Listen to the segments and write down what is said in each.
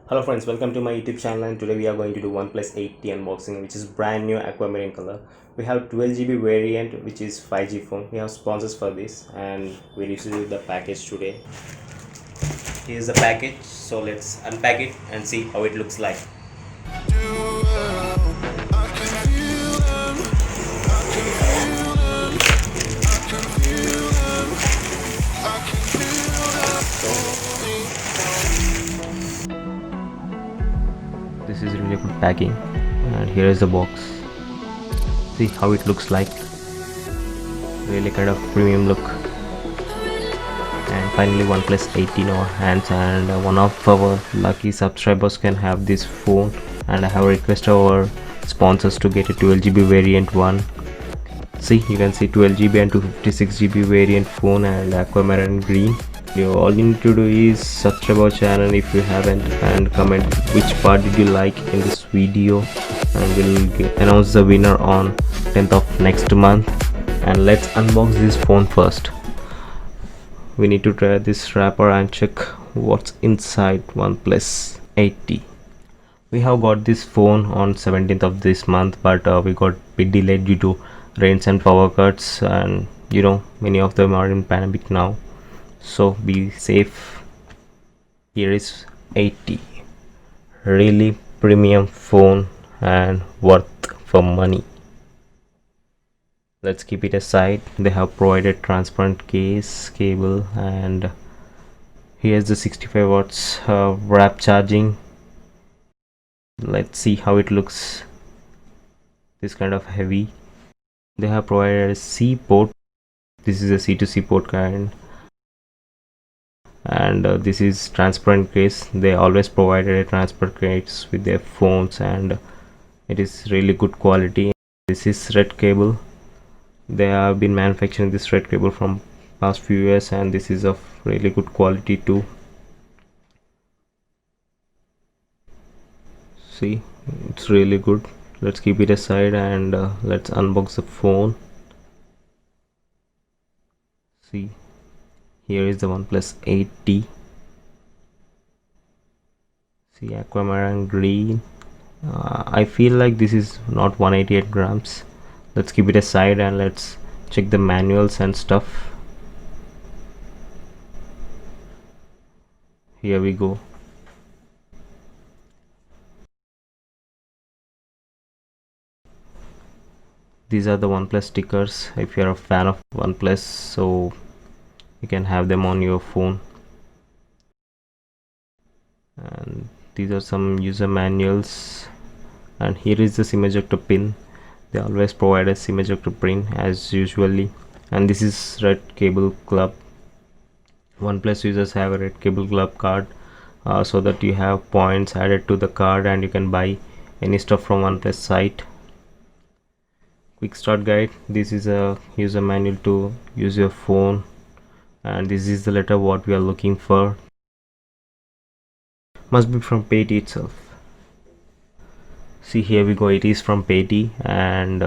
Hello friends, welcome to my YouTube channel, and today we are going to do OnePlus 8T unboxing, which is brand new aquamarine color. We have 12GB variant, which is 5G phone. We have sponsors for this and we received the package today. Here's the package, so let's unpack it and see how it looks like. This is really good packing, and here is the box. See how it looks like. Really kind of premium look. And finally OnePlus 8 in our hands, and one of our lucky subscribers can have this phone, and I have requested our sponsors to get a 12GB variant one. See, you can see 12GB and 256GB variant phone and aquamarine green. All you need to do is subscribe our channel if you haven't, and comment which part did you like in this video, and we'll announce the winner on 10th of next month. And let's unbox this phone first. We need to try this wrapper and check what's inside OnePlus 8T. We have got this phone on 17th of this month, but we got bit delayed due to rains and power cuts, and many of them are in pandemic now, so be safe. Here is 8T, really premium phone and worth for money. Let's keep it aside. They have provided transparent case, cable, and here's the 65 watts wrap charging. Let's see how it looks. This kind of heavy. They have provided a C port. This is a C2C port kind, and this is transparent case. They always provided a transparent case with their phones, and it is really good quality. This is red cable. They have been manufacturing this red cable from past few years, and this is of really good quality too. See, it's really good. Let's keep it aside, and let's unbox the phone. See, here is the OnePlus 8T. See, aquamarine green. I feel like this is not 188 grams. Let's keep it aside and let's check the manuals and stuff. Here we go. These are the OnePlus stickers. If you're a fan of OnePlus, so you can have them on your phone. And these are some user manuals, and here is the SIM ejector pin. They always provide a SIM ejector pin as usually, and this is red cable club. OnePlus users have a red cable club card, so that you have points added to the card and you can buy any stuff from OnePlus site. Quick start guide. This is a user manual to use your phone, and this is the letter what we are looking for. Must be from Paytm itself. See, here we go, it is from Paytm, and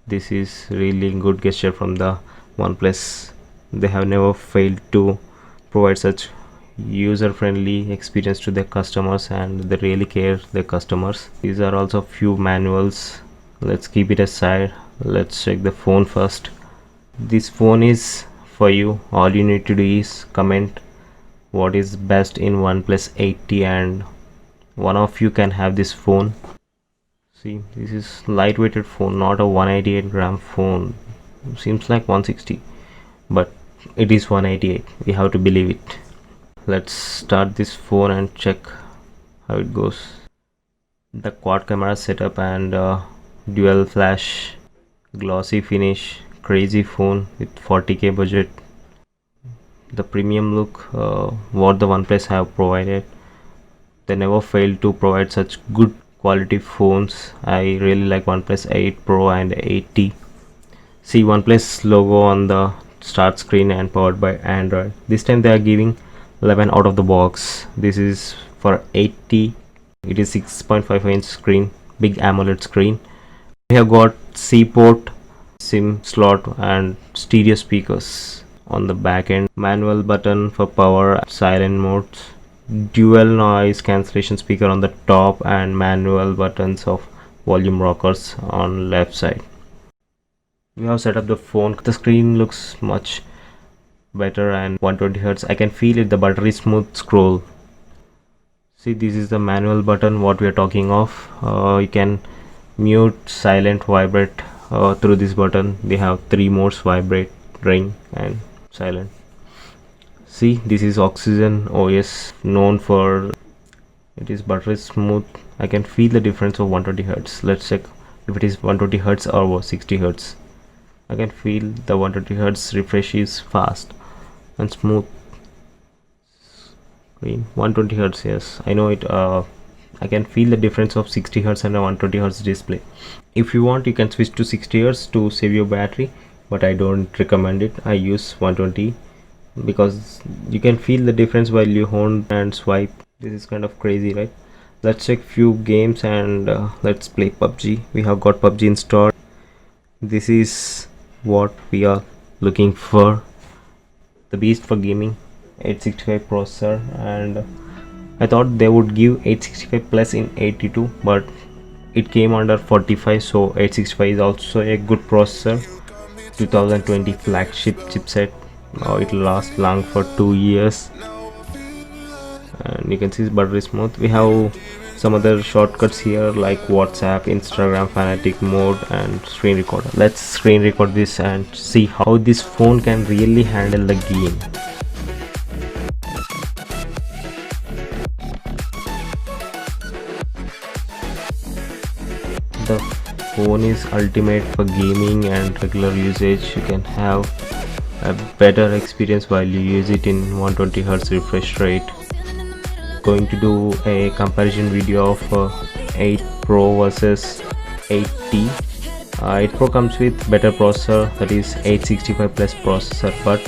this is really good gesture from the OnePlus. They have never failed to provide such user-friendly experience to their customers, and they really care their customers. These are also few manuals. Let's keep it aside. Let's check the phone first. This phone is for you. All you need to do is comment what is best in OnePlus 8T, and one of you can have this phone. See, this is lightweighted phone, not a 188 gram phone. Seems like 160, but it is 188. We have to believe it. Let's start this phone and check how it goes. The quad camera setup and dual flash, glossy finish, crazy phone with 40k budget. The premium look, what the OnePlus have provided. They never fail to provide such good quality phones. I really like OnePlus 8 Pro and 8T. See, OnePlus logo on the start screen and powered by Android. This time they are giving 11 out of the box. This is for 8T. It is 6.55 inch screen, big AMOLED screen. We have got C port, SIM slot, and stereo speakers on the back end. Manual button for power, silent modes. dual noise cancellation speaker on the top and manual buttons of volume rockers on left side. We have set up the phone. The screen looks much better and 120 Hz. I can feel it, the buttery smooth scroll. See, this is the manual button what we are talking of. You can mute, silent, vibrate through this button. They have 3 modes: vibrate, ring and silent. See, this is Oxygen OS, known for it is buttery smooth. I can feel the difference of 120 Hz. Let's check if it is 120 Hz or 60 Hz. I can feel the 120 Hz refresh is fast and smooth. 120 Hz, yes, I know it. I can feel the difference of 60 Hz and a 120 Hz display. If you want, you can switch to 60 Hz to save your battery, but I don't recommend it. I use 120 because you can feel the difference while you hold and swipe. This is kind of crazy, right? Let's check few games and let's play PUBG. We have got PUBG installed. This is what we are looking for, the beast for gaming. 865 processor, and I thought they would give 865 plus in 82, but it came under 45, so 865 is also a good processor. 2020 flagship chipset. It will last long for 2 years, and you can see it's buttery smooth. We have some other shortcuts here like WhatsApp, Instagram, fanatic mode and screen recorder. Let's screen record this and see how this phone can really handle the game. The phone is ultimate for gaming and regular usage. You can have a better experience while you use it in 120 Hz refresh rate. Going to do a comparison video of 8 Pro versus 8T. 8 Pro comes with better processor, that is 865 plus processor, but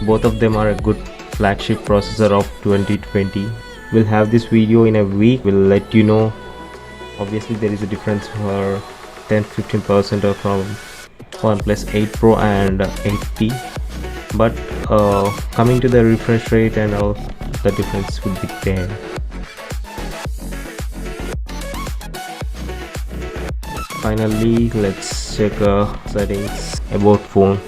both of them are a good flagship processor of 2020. We'll have this video in a week. We'll let you know. Obviously there is a difference for 10-15% from OnePlus 8 Pro and 8T, but coming to the refresh rate and all, the difference would be there. Finally, let's check settings about phone.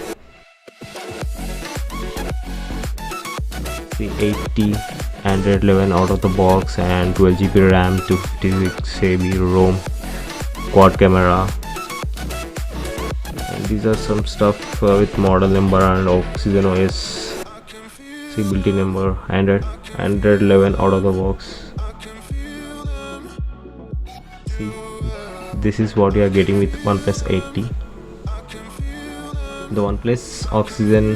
The 8T Android 11 out of the box and 12GB RAM, 256KB ROM, quad camera, and these are some stuff with model number and Oxygen OS. See, built-in number, Android 11 out of the box. See, this is what you are getting with OnePlus 8T. The OnePlus Oxygen,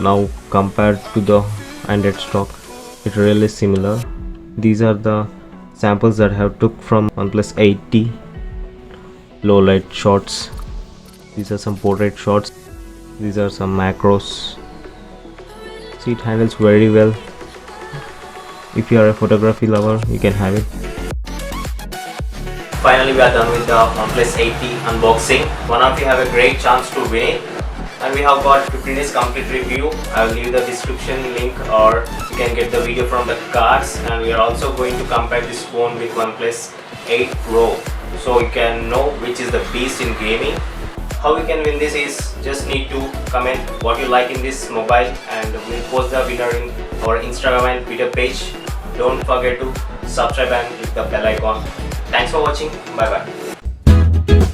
now compared to the Android stock, it really is similar. These are the samples that I have took from OnePlus 8T. Low light shots. These are some portrait shots. These are some macros. See, it handles very well. If you are a photography lover, you can have it. Finally, we are done with the OnePlus 8T unboxing. One of you have a great chance to win it. And we have got 15 days complete review. I will leave the description link, or you can get the video from the cards. And we are also going to compare this phone with OnePlus 8 Pro, so you can know which is the beast in gaming. How we can win this is just need to comment what you like in this mobile, and we'll post the winner in our Instagram and Twitter page. Don't forget to subscribe and click the bell icon. Thanks for watching. Bye bye.